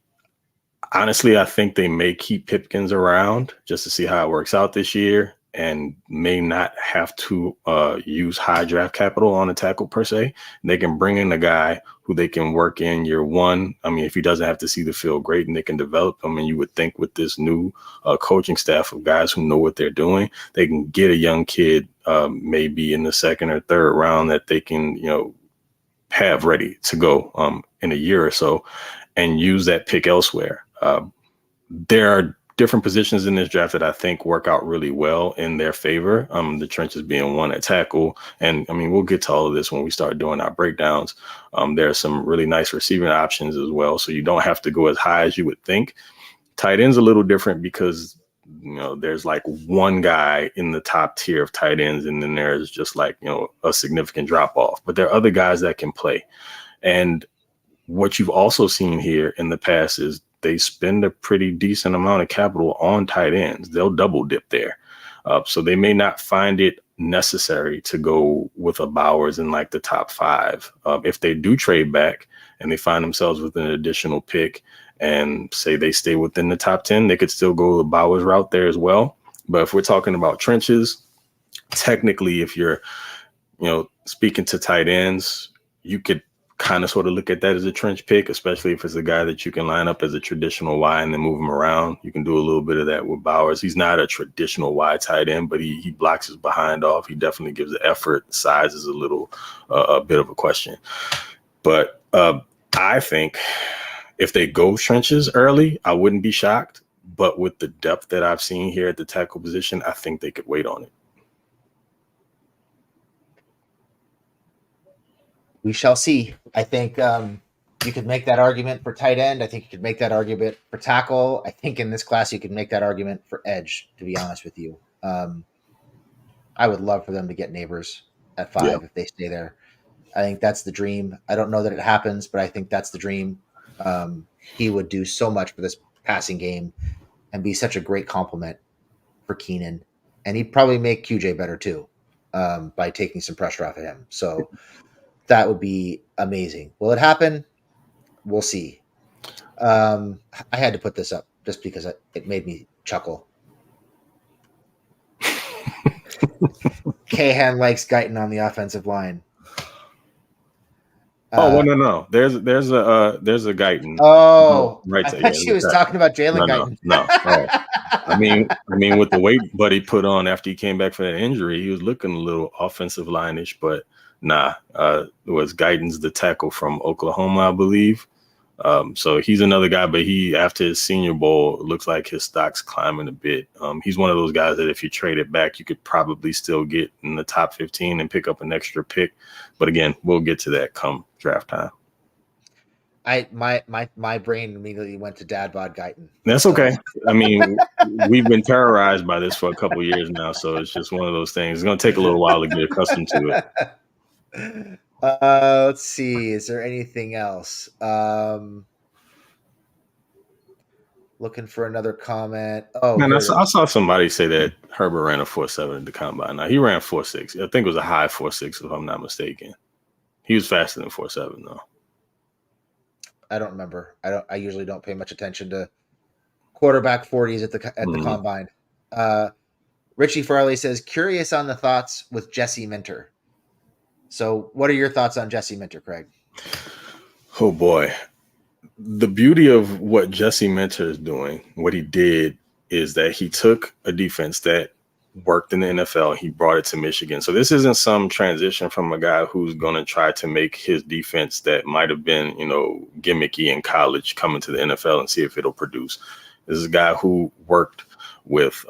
honestly, I think they may keep Pipkins around just to see how it works out this year and may not have to use high draft capital on a tackle per se. They can bring in a guy who they can work in year 1. I mean, if he doesn't have to see the field, great, and they can develop him. And you would think with this new coaching staff of guys who know what they're doing, they can get a young kid maybe in the 2nd or 3rd round that they can, have ready to go in a year or so and use that pick elsewhere. There are different positions in this draft that I think work out really well in their favor. The trenches being one at tackle. And I mean, we'll get to all of this when we start doing our breakdowns. There are some really nice receiving options as well. So you don't have to go as high as you would think. Tight end's a little different because, there's like one guy in the top tier of tight ends. And then there's just like, a significant drop off. But there are other guys that can play. And what you've also seen here in the past is they spend a pretty decent amount of capital on tight ends. They'll double dip there. So they may not find it necessary to go with a Bowers in like the top 5. If they do trade back and they find themselves with an additional pick and say they stay within the top 10, they could still go the Bowers route there as well. But if we're talking about trenches, technically, if you're, speaking to tight ends, you could kind of sort of look at that as a trench pick, especially if it's a guy that you can line up as a traditional Y and then move him around. You can do a little bit of that with Bowers. He's not a traditional Y tight end, but he blocks his behind off. He definitely gives the effort. Size is a bit of a question. But I think if they go trenches early, I wouldn't be shocked. But with the depth that I've seen here at the tackle position, I think they could wait on it. We shall see. I think you could make that argument for tight end. I think you could make that argument for tackle. I think in this class you could make that argument for edge, to be honest with you. I would love for them to get Neighbors at 5 if they stay there. I think that's the dream. I don't know that it happens, but I think that's the dream. He would do so much for this passing game and be such a great compliment for Keenan. And he'd probably make QJ better too by taking some pressure off of him. So that would be amazing. Will it happen? We'll see. I had to put this up just because it made me chuckle. Kahan likes Guyton on the offensive line. No. There's a Guyton. Oh, right. I thought she was talking about Jalen Guyton. No. I mean, with the weight Buddy put on after he came back from that injury, he was looking a little offensive line-ish, but nah. It was Guyton's the tackle from Oklahoma, I believe. So he's another guy, but he, after his Senior Bowl, it looks like his stock's climbing a bit. He's one of those guys that if you trade it back, you could probably still get in the top 15 and pick up an extra pick. But again, we'll get to that come draft time. My brain immediately went to Dad Bod Guyton. That's okay. I mean, we've been terrorized by this for a couple of years now, so it's just one of those things. It's going to take a little while to get accustomed to it. Let's see. Is there anything else? Looking for another comment. Oh, man, I saw somebody say that Herbert ran a 4.7 at the combine. Now he ran 4.6. I think it was a high 4.6, if I'm not mistaken. He was faster than 4.7 though. I don't remember. I usually don't pay much attention to quarterback 40s at the combine. Richie Farley says, curious on the thoughts with Jesse Minter. So what are your thoughts on Jesse Minter, Craig? Oh boy. the beauty of what Jesse Minter is doing, what he did is that he took a defense that worked in the NFL. He brought it to Michigan. So this isn't some transition from a guy who's going to try to make his defense that might have been, gimmicky in college coming to the NFL and see if it'll produce. This is a guy who worked with,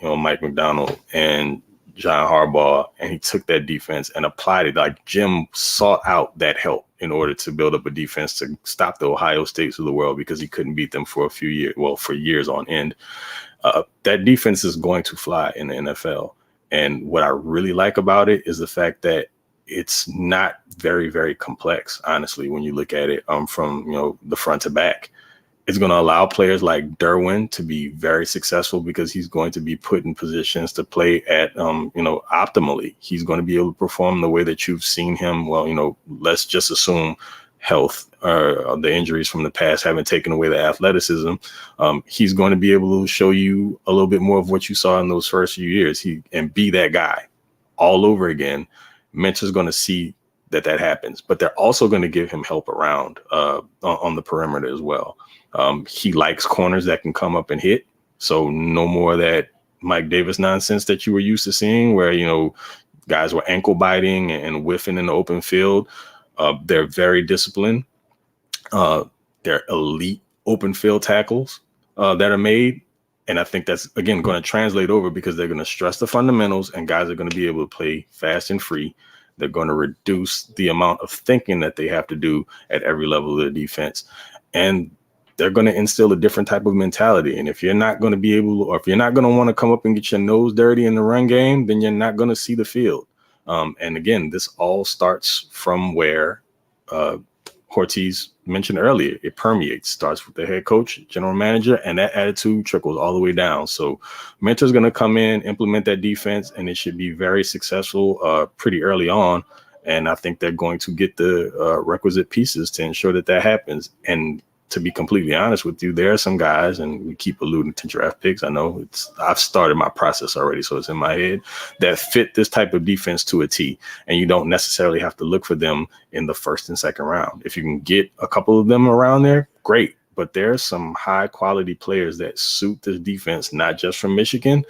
Mike McDonald and John Harbaugh, and he took that defense and applied it. Like Jim sought out that help in order to build up a defense to stop the Ohio States of the world because he couldn't beat them for a few years, for years on end. That defense is going to fly in the NFL. And what I really like about it is the fact that it's not very, very complex, honestly, when you look at it from, the front to back. It's going to allow players like Derwin to be very successful because he's going to be put in positions to play at, optimally. He's going to be able to perform the way that you've seen him. Well, let's just assume health or the injuries from the past haven't taken away the athleticism. He's going to be able to show you a little bit more of what you saw in those first few years and be that guy all over again. Mentor's going to see that happens, but they're also going to give him help around on the perimeter as well. He likes corners that can come up and hit. So no more of that Mike Davis nonsense that you were used to seeing where, guys were ankle biting and whiffing in the open field. They're very disciplined. They're elite open field tackles that are made. And I think that's, again, going to translate over because they're going to stress the fundamentals and guys are going to be able to play fast and free. They're going to reduce the amount of thinking that they have to do at every level of the defense. And they're going to instill a different type of mentality. And if you're not going to be able, or if you're not going to want to come up and get your nose dirty in the run game, then you're not going to see the field. And again, this all starts from where Hortiz mentioned earlier. It permeates, starts with the head coach, general manager, and that attitude trickles all the way down. So Mentor's going to come in, implement that defense, and it should be very successful pretty early on. And I think they're going to get the requisite pieces to ensure that happens. And to be completely honest with you, there are some guys, and we keep alluding to draft picks. I know I've started my process already, so it's in my head, that fit this type of defense to a T. And you don't necessarily have to look for them in the first and second round. If you can get a couple of them around there, great. But there's some high quality players that suit this defense, not just from Michigan,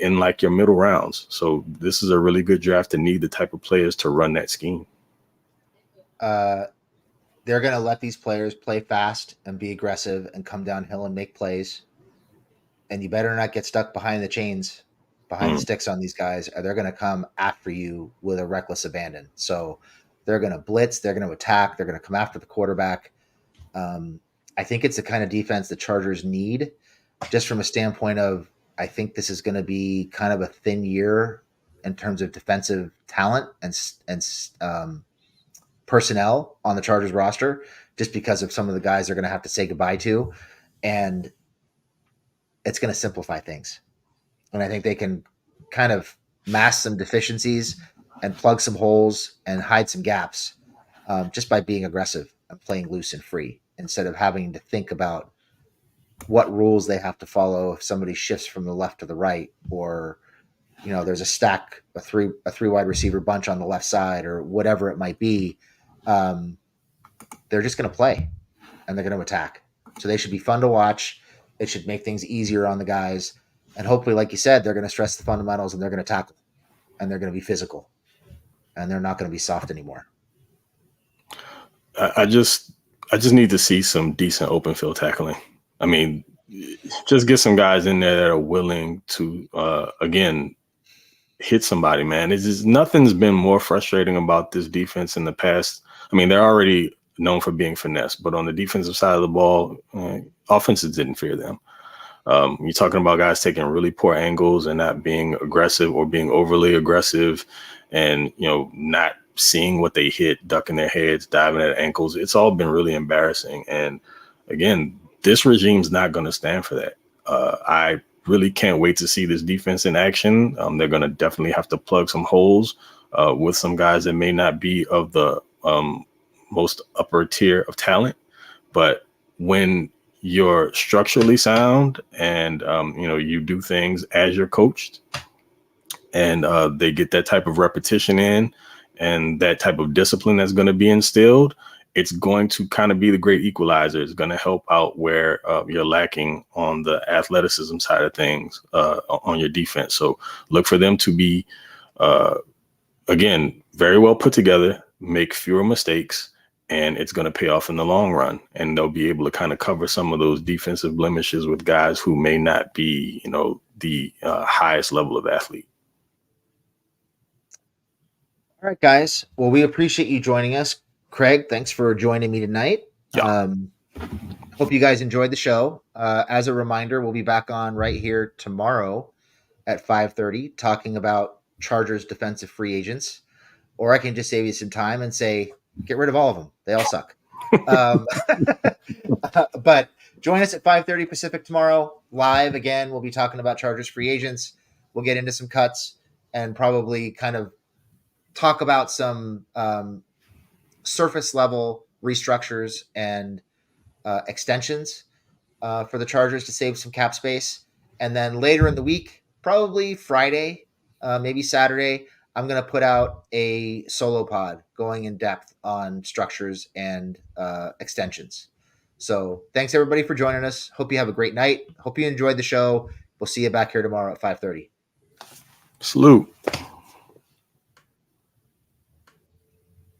in like your middle rounds. So this is a really good draft to need the type of players to run that scheme. They're going to let these players play fast and be aggressive and come downhill and make plays. And you better not get stuck behind the chains, behind the sticks on these guys, or they're going to come after you with a reckless abandon. So they're going to blitz, they're going to attack, they're going to come after the quarterback. I think it's the kind of defense the Chargers need, just from a standpoint of, I think this is going to be kind of a thin year in terms of defensive talent and personnel on the Chargers roster, just because of some of the guys they're going to have to say goodbye to. And it's going to simplify things. And I think they can kind of mask some deficiencies and plug some holes and hide some gaps just by being aggressive and playing loose and free, instead of having to think about what rules they have to follow if somebody shifts from the left to the right, or, there's a three wide receiver bunch on the left side, or whatever it might be. They're just going to play and they're going to attack. So they should be fun to watch. It should make things easier on the guys. And hopefully, like you said, they're going to stress the fundamentals and they're going to tackle and they're going to be physical and they're not going to be soft anymore. I just need to see some decent open field tackling. I mean, just get some guys in there that are willing to, again, hit somebody, man. It's just, nothing's been more frustrating about this defense in the past. I mean, they're already known for being finesse, but on the defensive side of the ball, offenses didn't fear them. You're talking about guys taking really poor angles and not being aggressive or being overly aggressive and, not seeing what they hit, ducking their heads, diving at ankles. It's all been really embarrassing. And again, this regime's not going to stand for that. I really can't wait to see this defense in action. They're going to definitely have to plug some holes with some guys that may not be of the most upper tier of talent. But when you're structurally sound and, you do things as you're coached and they get that type of repetition in and that type of discipline that's going to be instilled, it's going to kind of be the great equalizer. It's going to help out where you're lacking on the athleticism side of things on your defense. So look for them to be, again, very well put together, make fewer mistakes, and it's going to pay off in the long run. And they'll be able to kind of cover some of those defensive blemishes with guys who may not be, the highest level of athlete. All right, guys. Well, we appreciate you joining us. Craig, thanks for joining me tonight. Yeah. Hope you guys enjoyed the show. As a reminder, we'll be back on right here tomorrow at 5:30 talking about Chargers defensive free agents. Or I can just save you some time and say, get rid of all of them. They all suck. But join us at 5:30 Pacific tomorrow. Live again, we'll be talking about Chargers free agents. We'll get into some cuts and probably kind of talk about some surface level restructures and extensions for the Chargers to save some cap space. And then later in the week, probably Friday, maybe Saturday, I'm going to put out a solo pod going in depth on structures and extensions. So thanks everybody for joining us. Hope you have a great night. Hope you enjoyed the show. We'll see you back here tomorrow at 5:30. Salute.